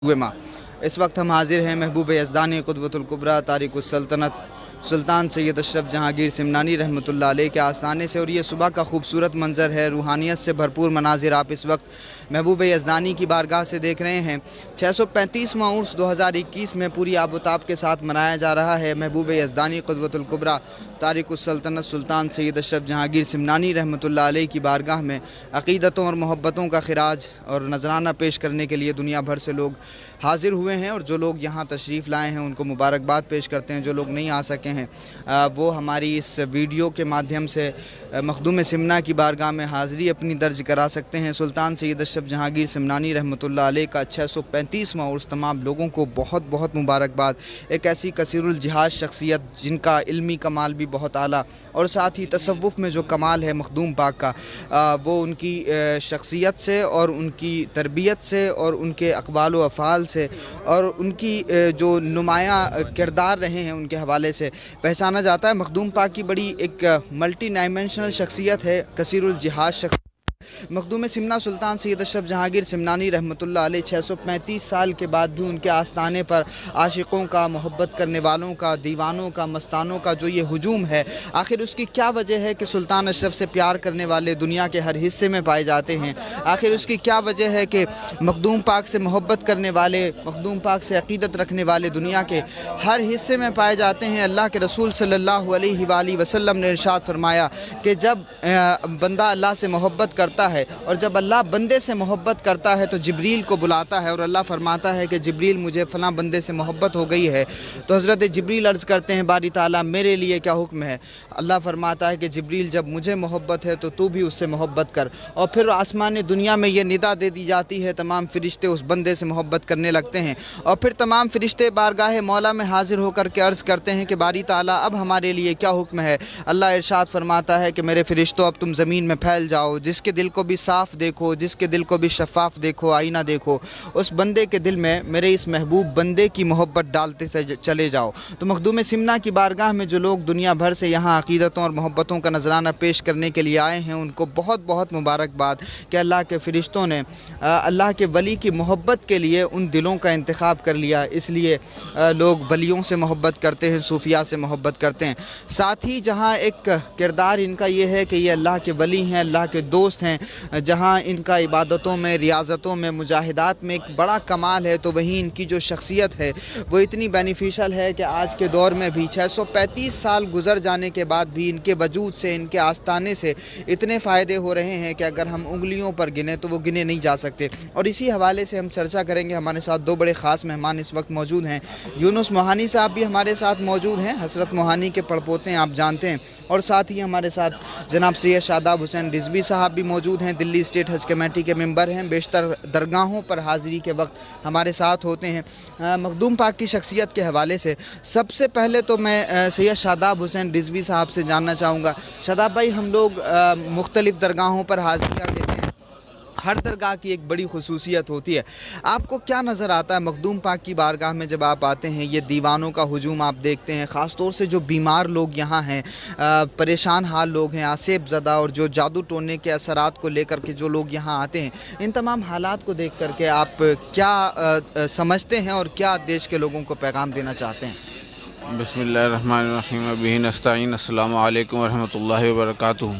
हुए माँ। इस वक्त हम हाजिर हैं महबूब यज़दानी क़ुद्वतुल कुबरा तारिकुस सल्तनत सुल्तान सैयद अशरफ जहांगीर सिमनानी रहमतुल्लाह अलैह के आस्थाने से, और ये सुबह का खूबसूरत मंज़र है। रूहानियत से भरपूर मनाजिर आप इस वक्त महबूब यज़दानी की बारगाह से देख रहे हैं। 635वां उर्स 2021 में पूरी आबोताब के साथ मनाया जा रहा है। महबूब यज़दानी क़ुद्वतुल कुबरा तारिकुस सल्तनत सुल्तान सैयद अशरफ जहांगीर सिमनानी रहमतुल्लाह अलैह की बारगाह में अक़ीदतों और मोहब्बतों का खिराज और नजराना पेश करने के लिए दुनिया भर से लोग हाजिर हुए हैं। और जो लोग यहाँ तशरीफ़ लाए हैं उनको मुबारकबाद पेश करते हैं। जो लोग नहीं आ सके हैं वो हमारी इस वीडियो के माध्यम से मखदूम सिमना की बारगाह में हाज़िरी अपनी दर्ज करा सकते हैं। सुल्तान सैयद अशरफ जहांगीर सिमनानी रहमतुल्लाह अलैह का 635वां उर्स तमाम लोगों को बहुत बहुत मुबारकबाद। एक ऐसी कसीरुल जिहाद शख्सियत जिनका इल्मी कमाल भी बहुत आला और साथ ही तसव्वुफ़ में जो कमाल है मखदूम पाक का, वो उनकी शख्सियत से और उनकी तरबियत से और उनके अक़वाल व अफ़आल से और उनकी जो नुमायाँ किरदार रहे हैं उनके हवाले से पहचाना जाता है। मखदूम पाक की बड़ी एक मल्टी डायमेंशनल शख्सियत है, कसीरुल जिहाद शख्सियत। मखदूम सिमना सुल्तान सैयद अशरफ जहांगीर सिमनानी रहमतुल्लाह अलैह 635 साल के बाद भी उनके आस्थाने पर आशिकों का, मोहब्बत करने वालों का, दीवानों का, मस्तानों का जो ये हुजूम है, आखिर उसकी क्या वजह है कि सुल्तान अशरफ से प्यार करने वाले दुनिया के हर हिस्से में पाए जाते हैं? आखिर उसकी क्या वजह है कि मखदूम पाक से मोहब्बत करने वाले, मखदूम पाक से अक़ीदत रखने वाले दुनिया के हर हिस्से में पाए जाते हैं? अल्लाह के रसूल सल्लल्लाहु अलैहि वसल्लम ने इरशाद फरमाया कि जब बंदा अल्लाह से मोहब्बत करता है और जब अल्लाह बंदे से मोहब्बत करता है तो जिब्रील को बुलाता है और अल्लाह फरमाता है कि जिब्रील मुझे फ़लाँ बंदे से मोहब्बत हो गई है। तो हज़रत जिब्रील अर्ज़ करते हैं बारी ताला मेरे लिए क्या हुक्म है? अल्लाह फरमाता है कि जिब्रील जब मुझे मोहब्बत है तो तू भी उससे मोहब्बत कर। और फिर आसमान दुनिया में ये निदा दे दी जाती है, तमाम फ़रिश्ते उस बंदे से मोहब्बत करने लगते हैं और फिर तमाम फ़रिश्ते बारगाह मौला में हाज़िर होकर के अर्ज़ करते हैं कि बारी ताला अब हमारे लिए क्या हुक्म है? अल्लाह इरशाद फरमाता है कि मेरे फ़रिश्तों अब तुम ज़मीन में फैल जाओ, जिसके दिल को भी साफ़ देखो, जिसके दिल को भी शफ़ाफ़ देखो, आईना देखो, उस बंदे के दिल में मेरे इस महबूब बंदे की मोहब्बत डालते चले जाओ। तो मखदूम सिमना की बारगाह में जो लोग दुनिया भर से यहाँ अक़ीदतों और मोहब्बतों का नजराना पेश करने के लिए आए हैं उनको बहुत बहुत मुबारकबाद कि अल्लाह के फ़रिश्तों ने अल्लाह के वली की मोहब्बत के लिए उन दिलों का इंतखाब कर लिया। इसलिए लोग वलियों से मोहब्बत करते हैं, सूफिया से मोहब्बत करते हैं। साथ ही जहाँ एक किरदार इनका ये है कि ये अल्लाह के वली हैं, अल्लाह के दोस्त हैं, जहाँ इनका इबादतों में, रियाज़तों में, मुजाहिदात में एक बड़ा कमाल है, तो वहीं इनकी जो शख्सियत है वो इतनी बेनिफिशियल है कि आज के दौर में भी 635 साल गुज़र जाने के बाद भी इनके वजूद से, इनके आस्थाने से इतने फ़ायदे हो रहे हैं कि अगर हम उंगलियों पर गिने तो वो गिने नहीं जा सकते। और इसी हवाले से हम चर्चा करेंगे। हमारे साथ दो बड़े ख़ास मेहमान इस वक्त मौजूद हैं। यूनुस मोहानी साहब भी हमारे साथ मौजूद हैं, हज़रत मोहानी के पड़पोते हैं, आप जानते हैं। और साथ ही हमारे साथ जनाब सैयद शादाब हुसैन रिजवी साहब भी मौजूद हैं, दिल्ली स्टेट हज कमेटी के मेंबर हैं, बेशतर दरगाहों पर हाज़िरी के वक्त हमारे साथ होते हैं। मखदूम पाक की शख्सियत के हवाले से सबसे पहले तो मैं सैयद शादाब हुसैन रिजवी साहब से जानना चाहूँगा। शादाब भाई, हम लोग मुख्तलिफ़ दरगाहों पर हाज़िरियाँ देते हैं, हर दरगाह की एक बड़ी खुसूसियत होती है। आपको क्या नज़र आता है मखदूम पाक की बारगाह में जब आप आते हैं? ये दीवानों का हुजूम आप देखते हैं, ख़ास तौर से जो बीमार लोग यहाँ हैं, परेशान हाल लोग हैं, आसेब ज़दा और जो जादू टोने के असरात को लेकर के जो लोग यहाँ आते हैं, इन तमाम हालात को देख कर के आप क्या समझते हैं और क्या देश के लोगों को पैगाम देना चाहते हैं? बिस्मिल्लाहिर्रहमानिर्रहीम बिही नस्तईन। अस्सलामु अलैकुम वरहमतुल्लाहि वबरकातुहू।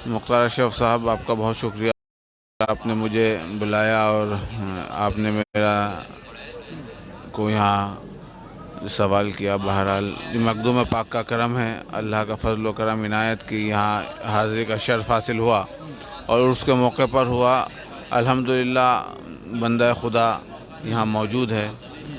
मुख्तार अशरफ साहब, आपका बहुत शुक्रिया, आपने मुझे बुलाया और आपने मेरा को यहाँ सवाल किया। बहरहाल मखदूम पाक का करम है, अल्लाह का फजल व करम इनायत की यहाँ हाज़िरी का शर्फ हासिल हुआ और उसके मौके पर हुआ। अल्हम्दुलिल्लाह बंदा खुदा यहाँ मौजूद है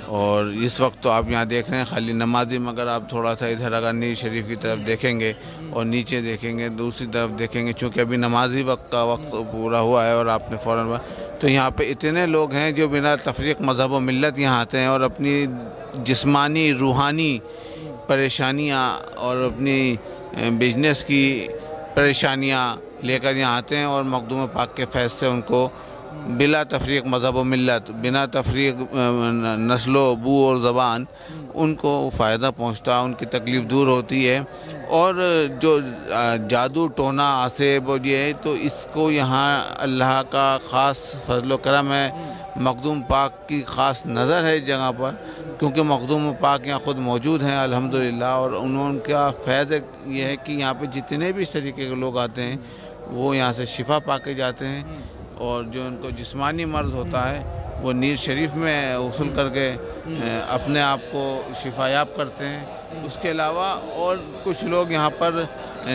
और इस वक्त तो आप यहाँ देख रहे हैं खाली नमाजी, मगर आप थोड़ा सा इधर अगर नीर शरीफ की तरफ देखेंगे और नीचे देखेंगे, दूसरी तरफ देखेंगे, चूँकि अभी नमाजी वक्त का वक्त पूरा हुआ है और आपने फ़ौरन, तो यहाँ पे इतने लोग हैं जो बिना तफरीक मज़हब व मिल्लत यहाँ आते हैं और अपनी जिस्मानी रूहानी परेशानियाँ और अपनी बिजनेस की परेशानियाँ लेकर यहाँ आते हैं और मखदूम पाक के फैज़ से उनको बिला तफरीक मज़हब व मिल्लत, बिना तफरीक नस्लो बू और ज़बान, उनको फ़ायदा पहुँचता, उनकी तकलीफ़ दूर होती है। और जो जादू टोना आसेब और ये है, तो इसको यहाँ अल्लाह का ख़ास फजल व करम है। مخدوم پاک کی خاص نظر ہے اس جگہ پر، کیونکہ مخدوم پاک یہاں خود موجود ہیں الحمدللہ، اور ان کا فیض یہ ہے کہ یہاں پہ جتنے بھی اس طریقے کے لوگ آتے ہیں وہ یہاں سے شفا پا کے جاتے ہیں، اور جو ان کو جسمانی مرض ہوتا ہے وہ نیر شریف میں غسل کر کے اپنے آپ کو شفا یاب کرتے ہیں۔ اس کے علاوہ اور کچھ لوگ یہاں پر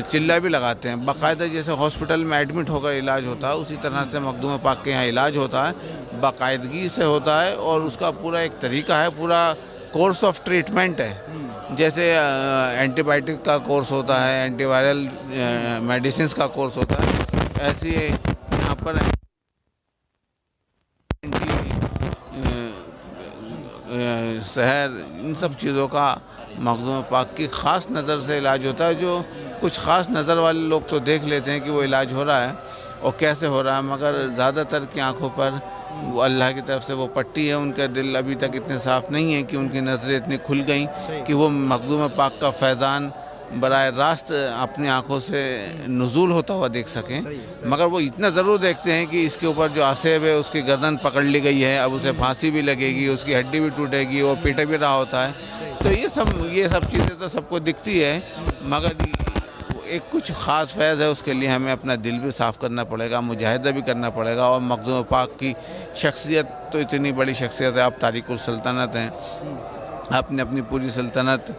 چلہ بھی لگاتے ہیں، باقاعدہ جیسے ہاسپٹل میں ایڈمٹ ہو کر علاج ہوتا ہے اسی طرح سے مخدوم پاک کے یہاں علاج ہوتا ہے، باقاعدگی سے ہوتا ہے، اور اس کا پورا ایک طریقہ ہے، پورا کورس آف ٹریٹمنٹ ہے۔ جیسے اینٹی بائیوٹک کا کورس ہوتا ہے، اینٹی وائرل میڈیسنز کا کورس ہوتا ہے، ایسے یہاں پر سحر ان سب چیزوں کا مخدوم پاک کی خاص نظر سے علاج ہوتا ہے۔ جو کچھ خاص نظر والے لوگ تو دیکھ لیتے ہیں کہ وہ علاج ہو رہا ہے اور کیسے ہو رہا ہے، مگر زیادہ تر کی آنکھوں پر وہ اللہ کی طرف سے وہ پٹی ہے، ان کا دل ابھی تک اتنے صاف نہیں ہے کہ ان کی نظریں اتنی کھل گئیں کہ وہ مخدوم پاک کا فیضان براہ راست اپنی آنکھوں سے نزول ہوتا ہوا دیکھ سکیں، مگر وہ اتنا ضرور دیکھتے ہیں کہ اس کے اوپر جو آسیب ہے اس کی گردن پکڑ لی گئی ہے، اب اسے پھانسی بھی لگے گی، اس کی ہڈی بھی ٹوٹے گی، وہ پیٹ بھی رہا ہوتا ہے۔ تو یہ سب چیزیں تو سب کو دکھتی ہے، مگر ایک کچھ خاص فیض ہے، اس کے لیے ہمیں اپنا دل بھی صاف کرنا پڑے گا، مجاہدہ بھی کرنا پڑے گا۔ اور مخدوم پاک کی شخصیت تو اتنی بڑی شخصیت ہے، آپ تاریخ السلطنت ہیں، آپ نے اپنی پوری سلطنت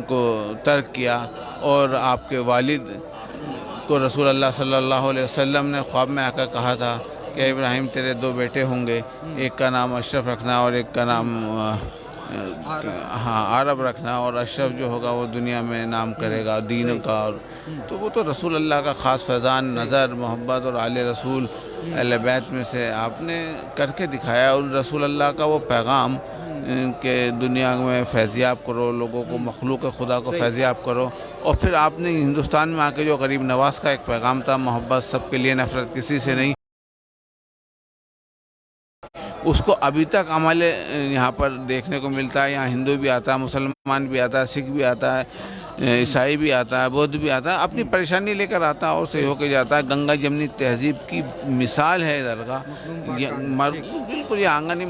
کو ترک کیا، اور آپ کے والد کو رسول اللہ صلی اللہ علیہ وسلم نے خواب میں آ کر کہا تھا کہ ابراہیم تیرے 2 بیٹے ہوں گے، ایک کا نام اشرف رکھنا اور ایک کا نام عرب رکھنا، اور اشرف جو ہوگا وہ دنیا میں نام کرے گا دین کا۔ اور تو وہ تو رسول اللہ کا خاص فیضان، نظر، محبت اور آل رسول اہل بیت میں سے آپ نے کر کے دکھایا، اور رسول اللہ کا وہ پیغام کہ دنیا میں فیضیاب کرو، لوگوں کو مخلوق خدا کو فیضیاب کرو، اور پھر آپ نے ہندوستان میں آ کے جو غریب نواز کا ایک پیغام تھا، محبت سب کے لیے، نفرت کسی سے نہیں، اس کو ابھی تک عمل یہاں پر دیکھنے کو ملتا ہے۔ یہاں ہندو بھی آتا ہے، مسلمان بھی آتا ہے، سکھ بھی آتا ہے، عیسائی بھی آتا ہے، بدھ بھی آتا ہے، اپنی پریشانی لے کر آتا ہے اور صحیح ہو کے جاتا ہے۔ گنگا جمنی تہذیب کی مثال ہے درگاہ، بالکل یہ آنگن ہی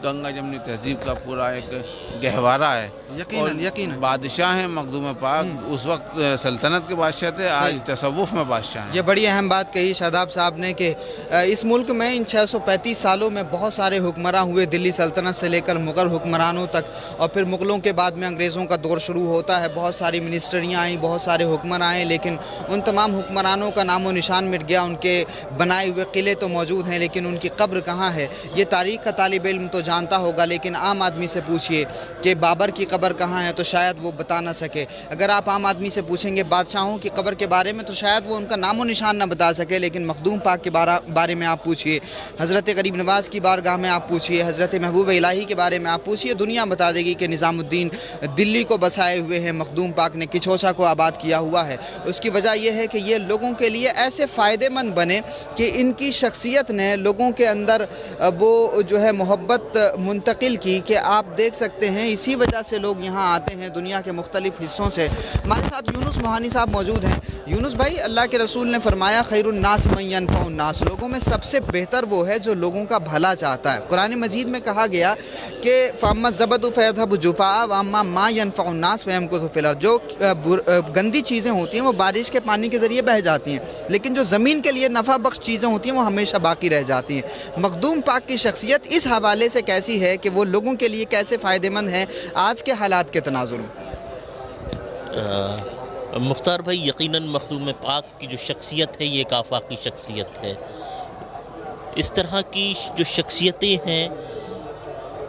گنگا جمنی تہذیب کا پورا ایک گہوارہ ہے۔ یقیناً بادشاہ ہیں مخدوم پاک، اس وقت سلطنت کے بادشاہ تھے، آج تصوف میں بادشاہ ہیں۔ یہ بڑی اہم بات کہی شاداب صاحب نے کہ اس ملک میں ان 635 سالوں میں بہت سارے حکمراں ہوئے، دلی سلطنت سے لے کر مغل حکمرانوں تک، اور پھر مغلوں کے بعد میں انگریزوں کا دور شروع ہوتا ہے، بہت ساری منسٹریاں آئیں، بہت سارے حکمراں آئے، لیکن ان تمام حکمرانوں کا نام و نشان مٹ گیا۔ ان کے بنائے ہوئے قلعے تو موجود ہیں لیکن ان کی قبر کہاں ہے؟ یہ تاریخ کا طالب علم تو جانتا ہوگا، لیکن عام آدمی سے پوچھئے کہ بابر کی قبر کہاں ہے تو شاید وہ بتا نہ سکے۔ اگر آپ عام آدمی سے پوچھیں گے بادشاہوں کی قبر کے بارے میں تو شاید وہ ان کا نام و نشان نہ بتا سکے، لیکن مخدوم پاک کے بارے میں آپ پوچھئے، حضرت غریب نواز کی بارگاہ میں آپ پوچھئے، حضرت محبوب الہی کے بارے میں آپ پوچھئے، دنیا بتا دے گی کہ نظام الدین دلی کو بسائے ہوئے ہیں، مخدوم پاک نے کچھوچا کو آباد کیا ہوا ہے۔ اس کی وجہ یہ ہے کہ یہ لوگوں کے لیے ایسے فائدے مند بنے کہ ان کی شخصیت نے لوگوں کے اندر وہ جو ہے محبت منتقل کی کہ آپ دیکھ سکتے ہیں اسی وجہ سے لوگ یہاں آتے ہیں دنیا کے مختلف حصوں سے۔ ہمارے ساتھ یونس موہانی صاحب موجود ہیں۔ یونس بھائی، اللہ کے رسول نے فرمایا خیر الناس من ینفع الناس، لوگوں میں سب سے بہتر وہ ہے جو لوگوں کا بھلا چاہتا ہے۔ قرآن مجید میں کہا گیا کہ فَأَمَّا الزَّبَدُ فَيَذْهَبُ جُفَاءً وَأَمَّا مَا يَنفَعُ النَّاسَ فَيَمْكُثُ فِي الْأَرْضِ، جو گندی چیزیں ہوتی ہیں وہ بارش کے پانی کے ذریعے بہہ جاتی ہیں، لیکن جو زمین کے لیے نفع بخش چیزیں ہوتی ہیں وہ ہمیشہ باقی رہ جاتی ہیں۔ مخدوم پاک کی شخصیت اس حوالے سے کیسی ہے کہ وہ لوگوں کے لیے کیسے فائدہ مند ہیں آج کے حالات کے تناظر میں؟ مختار بھائی، یقیناً مخدوم پاک کی جو شخصیت ہے یہ ایک آفاقی شخصیت ہے۔ اس طرح کی جو شخصیتیں ہیں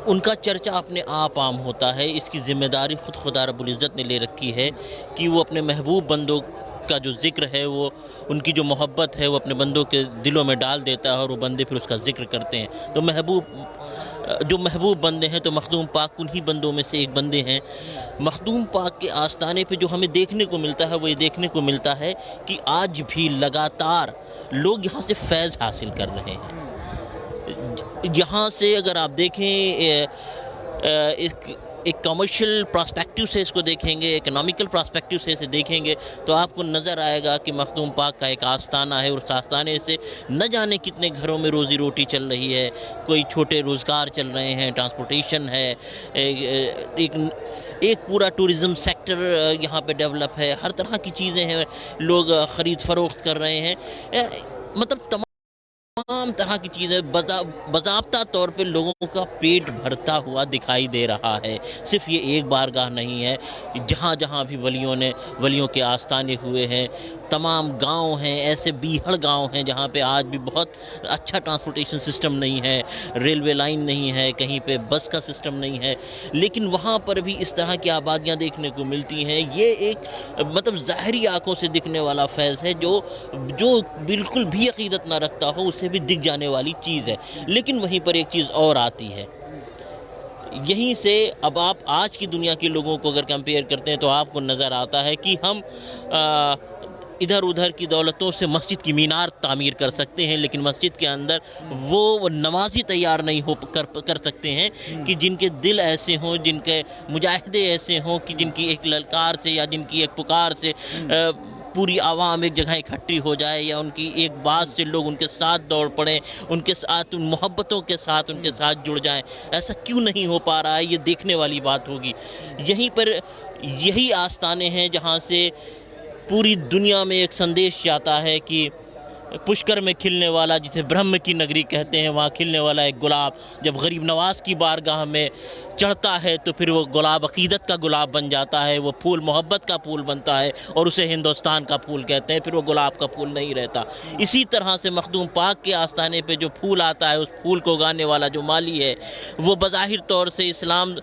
ان کا چرچا اپنے آپ عام ہوتا ہے۔ اس کی ذمہ داری خود خدا رب العزت نے لے رکھی ہے کہ وہ اپنے محبوب بندوں کا جو ذکر ہے، وہ ان کی جو محبت ہے وہ اپنے بندوں کے دلوں میں ڈال دیتا ہے، اور وہ بندے پھر اس کا ذکر کرتے ہیں۔ تو محبوب بندے ہیں تو مخدوم پاک انہی بندوں میں سے ایک بندے ہیں۔ مخدوم پاک کے آستانے پہ جو ہمیں دیکھنے کو ملتا ہے وہ یہ دیکھنے کو ملتا ہے کہ آج بھی لگاتار لوگ یہاں سے فیض حاصل کر رہے ہیں۔ یہاں سے اگر آپ دیکھیں एक कमर्शियल पर्सपेक्टिव से इसको देखेंगे, इकोनॉमिकल पर्सपेक्टिव से इसे देखेंगे, तो आपको नज़र आएगा कि मखदूम पाक का एक आस्थाना है, और उस आस्थाने से न जाने कितने घरों में रोज़ी रोटी चल रही है, कोई छोटे रोज़गार चल रहे हैं, ट्रांसपोर्टेशन है, एक पूरा टूरिज़म सेक्टर यहाँ पे डेवलप है, हर तरह की चीज़ें हैं, लोग ख़रीद फ़रोख्त कर रहे हैं, मतलब तमाम तरह की चीज़ें बज़ाब्ता तौर पे लोगों का पेट भरता हुआ दिखाई दे रहा है। सिर्फ ये एक बारगाह नहीं है, जहाँ जहाँ भी वलियों के आस्थाने हुए हैं, तमाम गांव हैं, ऐसे बीहड़ गांव हैं जहाँ पे आज भी बहुत अच्छा ट्रांसपोर्टेशन सिस्टम नहीं है, रेलवे लाइन नहीं है, कहीं पे बस का सिस्टम नहीं है, लेकिन वहाँ पर भी इस तरह की आबादियाँ देखने को मिलती हैं। ये एक मतलब ज़ाहरी आंखों से दिखने वाला फैज़ है, जो बिल्कुल भी अक़ीदत ना रखता हो उसे भी दिख जाने वाली चीज़ है। लेकिन वहीं पर एक चीज़ और आती है, यहीं से अब आप आज की दुनिया के लोगों को अगर कंपेयर करते हैं तो आपको नज़र आता है कि हम इधर उधर की दौलतों से मस्जिद की मीनार तामीर कर सकते हैं, लेकिन मस्जिद के अंदर वो नमाजी तैयार नहीं कर सकते हैं कि जिनके दिल ऐसे हों, जिनके मुजाहिदे ऐसे हों कि जिनकी एक ललकार से या जिनकी एक पुकार से पूरी आवाम एक जगह इकट्ठी हो जाए, या उनकी एक बात से लोग उनके साथ दौड़ पड़ें, उनके साथ उन मोहब्बतों के साथ उनके साथ जुड़ जाएं। ऐसा क्यों नहीं हो पा रहा है, ये देखने वाली बात होगी। यहीं पर यही आस्थाने हैं जहाँ से पूरी दुनिया में एक संदेश जाता है कि पुष्कर में खिलने वाला, जिसे ब्रह्म की नगरी कहते हैं, वहाँ खिलने वाला एक गुलाब जब गरीब नवाज की बारगाह में चढ़ता है तो फिर वो गुलाब अक़ीदत का गुलाब बन जाता है, वो फूल मोहब्बत का फूल बनता है और उसे हिंदुस्तान का फूल कहते हैं, फिर वो गुलाब का फूल नहीं रहता। इसी तरह से मखदूम पाक के आस्थाने पे जो फूल आता है, उस फूल को उगाने वाला जो माली है, वो बज़ाहिर तौर से इस्लाम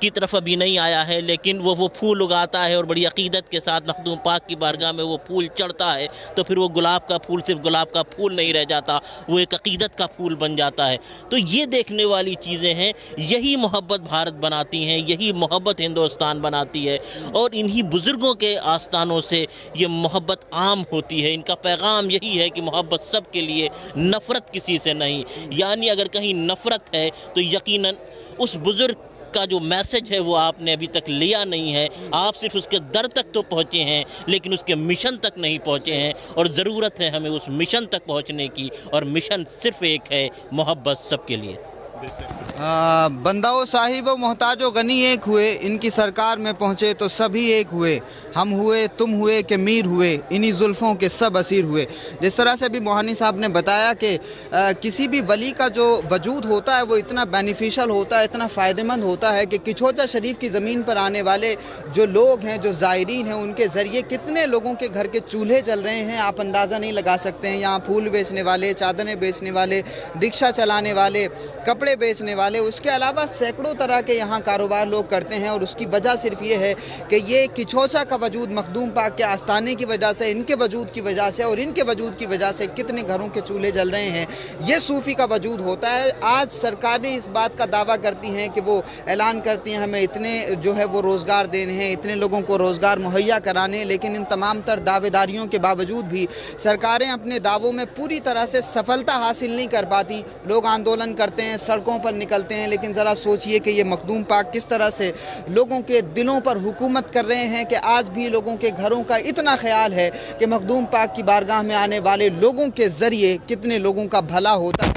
की तरफ अभी नहीं आया है, लेकिन वो फूल उगाता है और बड़ी अक़ीदत के साथ मखदूम पाक की बारगाह में वो फूल चढ़ता है, तो फिर वो गुलाब का फूल सिर्फ गुलाब का फूल नहीं रह जाता, वो एक अक़ीदत का फूल बन जाता है। तो ये देखने वाली चीज़ें हैं, यही मोहब्बत भारत बनाती हैं, यही मोहब्बत हिंदुस्तान बनाती है, और इन्हीं बुज़ुर्गों के आस्थानों से ये मोहब्बत आम होती है। इनका पैगाम यही है कि मोहब्बत सब के लिए, नफ़रत किसी से नहीं। यानी अगर कहीं नफ़रत है तो यकीनन उस बुज़ुर्ग का जो मैसेज है वो आपने अभी तक लिया नहीं है, आप सिर्फ उसके दर तक तो पहुँचे हैं लेकिन उसके मिशन तक नहीं पहुँचे हैं, और ज़रूरत है हमें उस मिशन तक पहुँचने की, और मिशन सिर्फ एक है, मोहब्बत सबके लिए। बंदाओ साहिब मोहताजो गनी एक हुए, इनकी सरकार में पहुँचे तो सभी एक हुए, हम हुए तुम हुए कि मीर हुए, इन्हीं जुल्फ़ों के सब असीर हुए। जिस तरह से अभी मोहानी साहब ने बताया कि किसी भी वली का जो वजूद होता है वो इतना बेनिफिशियल होता है, इतना फ़ायदेमंद होता है कि किचौचा शरीफ की ज़मीन पर आने वाले जो लोग हैं, जो ज़ायरीन हैं, उनके ज़रिए कितने लोगों के घर के चूल्हे जल रहे हैं आप अंदाज़ा नहीं लगा सकते हैं। यहाँ फूल बेचने वाले, चादरें बेचने वाले, रिक्शा चलाने वाले, कपड़े बेचने वाले, उसके अलावा सैकड़ों तरह के यहाँ कारोबार लोग करते हैं, और उसकी वजह सिर्फ ये है कि ये किचौचा का वजूद मखदूम पाक के आस्थाने की वजह से, इनके वजूद की वजह से और इनके वजूद की वजह से कितने घरों के चूल्हे जल रहे हैं, ये सूफ़ी का वजूद होता है। आज सरकारें इस बात का दावा करती हैं कि वो ऐलान करती हैं हमें इतने जो है वो रोज़गार देने हैं, इतने लोगों को रोज़गार मुहैया कराने, लेकिन इन तमाम तर दावेदारियों के बावजूद भी सरकारें अपने दावों में पूरी तरह से सफलता हासिल नहीं कर पाती। लोग आंदोलन करते हैं, सड़कों पर निकलते हैं, लेकिन ज़रा सोचिए कि ये मखदूम पाक किस तरह से लोगों के दिलों पर हुकूमत कर रहे हैं कि आज भी लोगों के घरों का इतना ख्याल है कि मखदूम पाक की बारगाह में आने वाले लोगों के ज़रिए कितने लोगों का भला होता है।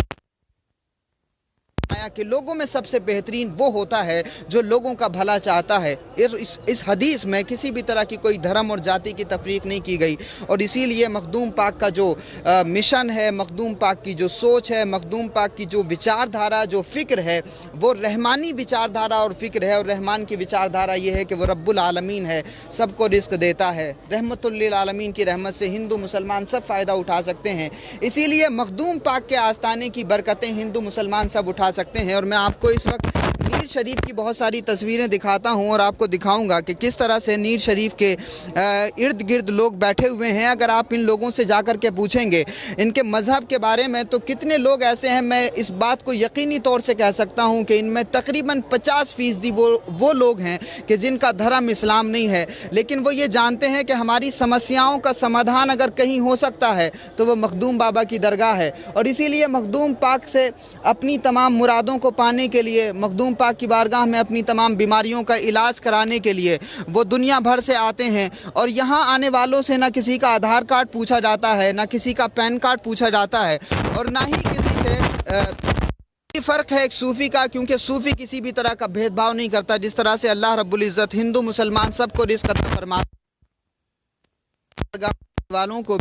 कि लोगों में सबसे बेहतरीन वो होता है जो लोगों का भला चाहता है। इस हदीस में किसी भी तरह की कोई धर्म और जाति की तफरीक नहीं की गई, और इसीलिए मखदूम पाक का जो मिशन है, मखदूम पाक की जो सोच है, मखदूम पाक की जो विचारधारा, जो फ़िक्र है, वो रहमानी विचारधारा और फ़िक्र है। और रहमान की विचारधारा ये है कि वो रब्बुल आलमीन है, सबको रिज़्क़ देता है, रहमतुल लिल आलमीन की रहमत से हिंदू मुसलमान सब फ़ायदा उठा सकते हैं। इसीलिए मखदूम पाक के आस्थाने की बरकतें हिंदू मुसलमान सब उठा सकते हैं। और मैं आपको इस वक्त नीर शरीफ की बहुत सारी तस्वीरें दिखाता हूं और आपको दिखाऊंगा कि किस तरह से नीर शरीफ के इर्द गिर्द लोग बैठे हुए हैं। अगर आप इन लोगों से जाकर के पूछेंगे इनके मज़हब के बारे में तो कितने लोग ऐसे हैं, मैं इस बात को यकीनी तौर से कह सकता हूं कि इनमें तकरीबन 50% वो लोग हैं कि जिनका धर्म इस्लाम नहीं है, लेकिन वो ये जानते हैं कि हमारी समस्याओं का समाधान अगर कहीं हो सकता है तो वो मखदूम बाबा की दरगाह है। और इसीलिए मखदूम पाक से अपनी तमाम मुरादों को पाने के लिए, मखदूम मखदूम पाक की बारगाह में अपनी तमाम बीमारियों का इलाज कराने के लिए वो दुनिया भर से आते हैं। और यहाँ आने वालों से ना किसी का आधार कार्ड पूछा जाता है, ना किसी का पैन कार्ड पूछा जाता है, और ना ही किसी से ये फ़र्क है एक सूफ़ी का, क्योंकि सूफ़ी किसी भी तरह का भेदभाव नहीं करता। जिस तरह से अल्लाह रब्बुल इज़्ज़त हिंदू मुसलमान सबको रिज़्क़ अता फरमाता वालों को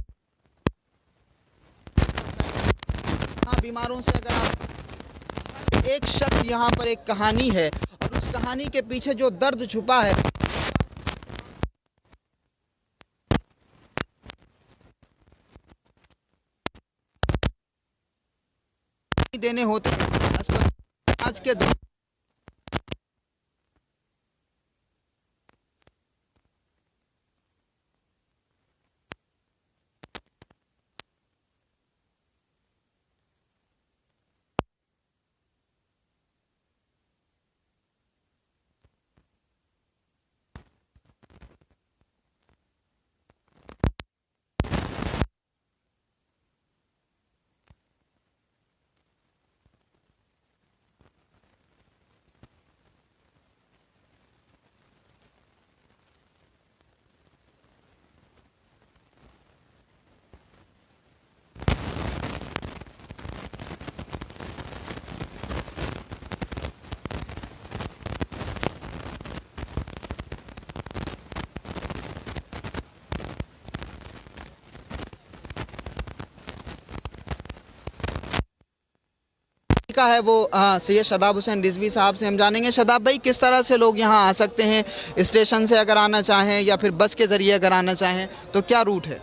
बीमारों से, अगर आप एक शख्स यहाँ पर एक कहानी है और उस कहानी के पीछे जो दर्द छुपा है देने होते हैं आज के का है वो सैयद शादाब हुसैन रिजवी साहब से हम जानेंगे। शादाब भाई, किस तरह से लोग यहाँ आ सकते हैं? स्टेशन से अगर आना चाहें या फिर बस के ज़रिए अगर आना चाहें तो क्या रूट है?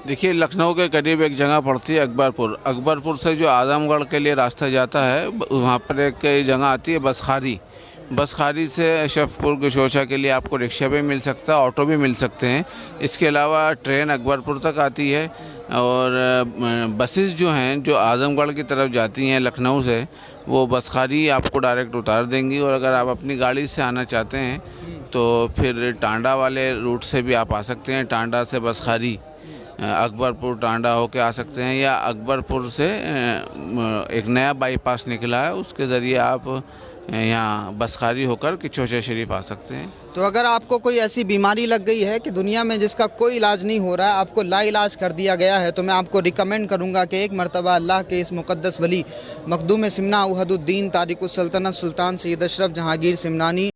देखिए, लखनऊ के करीब एक जगह पड़ती है अकबरपुर। अकबरपुर से जो आजमगढ़ के लिए रास्ता जाता है वहाँ पर एक जगह आती है बसखारी। बसखारी से शेखपुर गशोशा के लिए आपको रिक्शा भी मिल सकता है, ऑटो भी मिल सकते हैं। इसके अलावा ट्रेन अकबरपुर तक आती है और बसेस जो हैं जो आजमगढ़ की तरफ जाती हैं लखनऊ से, वो बसखारी आपको डायरेक्ट उतार देंगी। और अगर आप अपनी गाड़ी से आना चाहते हैं तो फिर टांडा वाले रूट से भी आप आ सकते हैं। टांडा से बसखारी अकबरपुर टांडा होके आ सकते हैं, या अकबरपुर से एक नया बाईपास निकला है उसके ज़रिए आप यहाँ बसखारी होकर किचोचा शरीफ आ सकते हैं। तो अगर आपको कोई ऐसी बीमारी लग गई है कि दुनिया में जिसका कोई इलाज नहीं हो रहा है, आपको लाइलाज कर दिया गया है, तो मैं आपको रिकमेंड करूंगा कि एक मरतबा अल्लाह के इस मुक़द्दस वली मखदूम सिमना उहदुद्दीन तारिकुस सल्तनत सुल्तान सैयद अशरफ जहांगीर सिमनानी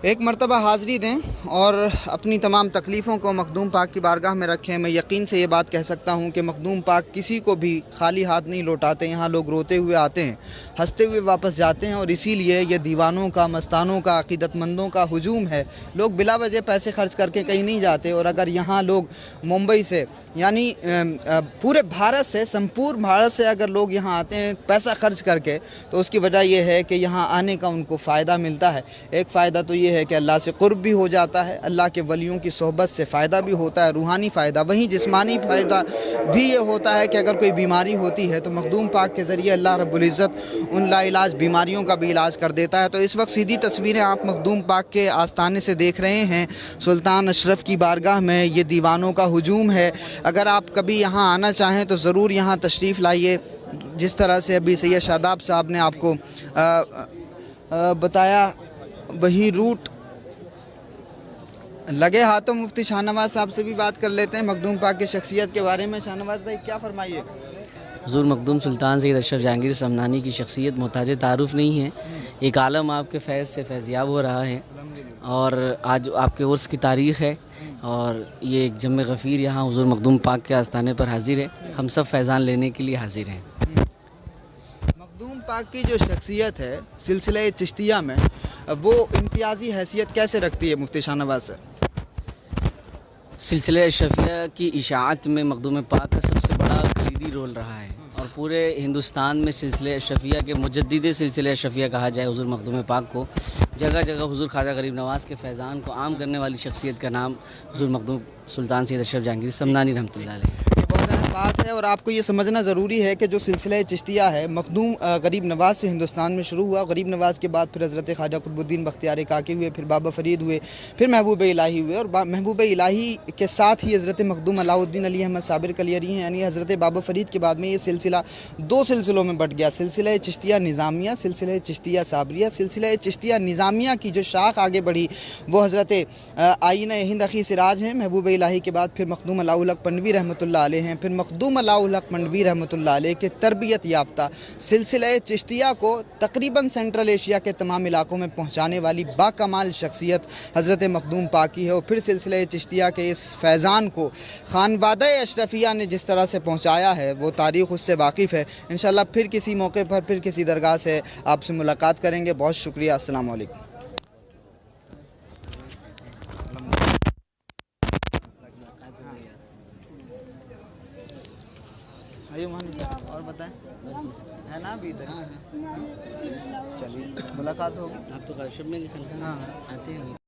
एक मरतबा हाज़री दें और अपनी तमाम तकलीफ़ों को मखदूम पाक की बारगाह में रखें। मैं यकीन से ये बात कह सकता हूँ कि मखदूम पाक किसी को भी खाली हाथ नहीं लौटाते। यहाँ लोग रोते हुए आते हैं, हंसते हुए वापस जाते हैं, और इसीलिए ये दीवानों का, मस्तानों का, अक़ीदतमंदों का हुजूम है। लोग बिला वजह पैसे खर्च करके कहीं नहीं जाते। और अगर यहाँ लोग मुंबई से, यानी पूरे भारत से, संपूर्ण भारत से अगर लोग यहाँ आते हैं पैसा खर्च करके, तो उसकी वजह यह है कि यहाँ आने का उनको फ़ायदा मिलता है। एक फ़ायदा तो ये है कि अल्लाह से क़ुर्ब भी हो जाता है, अल्लाह के वलियों की सोहबत से फ़ायदा भी होता है, रूहानी फ़ायदा। वहीं जिस्मानी फ़ायदा भी ये होता है कि अगर कोई बीमारी होती है तो मखदूम पाक के ज़रिए अल्लाह रब्बुल इज़्ज़त उन लाइलाज बीमारियों का भी इलाज कर देता है। तो इस वक्त सीधी तस्वीरें आप मखदूम पाक के आस्थाने से देख रहे हैं। सुल्तान अशरफ की बारगाह में ये दीवानों का हुजूम है। अगर आप कभी यहाँ आना चाहें तो ज़रूर यहाँ तशरीफ़ लाइए। जिस तरह से अभी सैयद शादाब साहब ने आपको बताया वही रूट। लगे हाथों मुफ्ती शाहनवाज साहब से भी बात कर लेते हैं मखदूम पाक की शख्सियत के बारे में। शाहनवाज भाई, क्या फरमाइए? हुज़ूर मखदूम सुल्तान सैयद अशरफ जहांगीर समनानी की शख्सियत मोहताज तारुफ़ नहीं है। एक आलम आपके फैज़ से फैज़याब हो रहा है और आज आपके उर्स की तारीख़ है और ये एक जम गफ़ीर यहाँ हुज़ूर मखदूम पाक के आस्थाने पर हाज़िर है। हम सब फैज़ान लेने के लिए हाज़िर हैं। मखदूम पाक की जो शख्सियत है सिलसिले चिश्तिया में, वो इम्तियाज़ी हैसियत कैसे रखती है मुफ्ती शाहनवाज सर? सिलसिले अशरफिया की इशाअत में मखदूम पाक का सबसे बड़ा कलीदी रोल रहा है और पूरे हिंदुस्तान में सिलसिले अशरफिया के मुजद्दिद सिलसिले अशरफिया कहा जाए हुज़ूर मखदूम पाक को। जगह जगह हुज़ूर ख्वाजा गरीब नवाज़ के फैज़ान को आम करने वाली शख्सियत का नाम हुज़ूर मखदूम सुल्तान सैयद अशरफ जहांगीर समनानी रहमतुल्लाह अलैह। बात है। और आपको ये समझना ज़रूरी है कि जो सिलसिला चिश्तिया है मखदूम गरीब नवाज़ से हिंदुस्तान में शुरू हुआ। गरीब नवाज़ के बाद फिर हज़रत ख्वाजा कुतुबुद्दीन बख्तियार काकी हुए, फिर बाबा फरीद हुए, फिर महबूब इलाही हुए, और महबूब इलाही के साथ ही हज़रत मखदूम अलाउद्दीन अली अहमद साबिर कलियरी हैं। यानी हज़रत बाबा फरीद के बाद में ये सिलसिला दो सिलसिलों में बट गया, सिलसिला चिश्तिया निज़ामिया, सिलसिला चिश्तिया साबरिया। सिलसिला चिश्तिया निज़ामिया की जो शाख आगे बढ़ी वो हज़रत आईन हिंद अखी सिराज हैं। महबूब इलाही के बाद फिर मखदूम अलाउल हक पनवी रहमतुल्लाह अलैह हैं। फिर मखदूम अलाउल हक पनवी रहमतुल्लाह अलैह के तरबियत याफ्ता सिलसिला चिश्तिया को तकरीबन सेंट्रल एशिया के तमाम इलाकों में पहुँचाने वाली बाकमाल शख्सियत हज़रत मखदूम पाकी है। और फिर सिलसिला चिश्तिया के इस फैज़ान को खानवादा अशरफिया ने जिस तरह से पहुँचाया है वो तारीख़ उससे वाकिफ़ है। इंशाअल्लाह फिर किसी मौके पर फिर किसी दरगाह से आपसे मुलाकात करेंगे। बहुत शुक्रिया। अस्सलाम वालेकुम। आइए और बताएं, है ना अभी इधर? चलिए मुलाकात होगी। आप तो कल शब में हाँ आते हैं।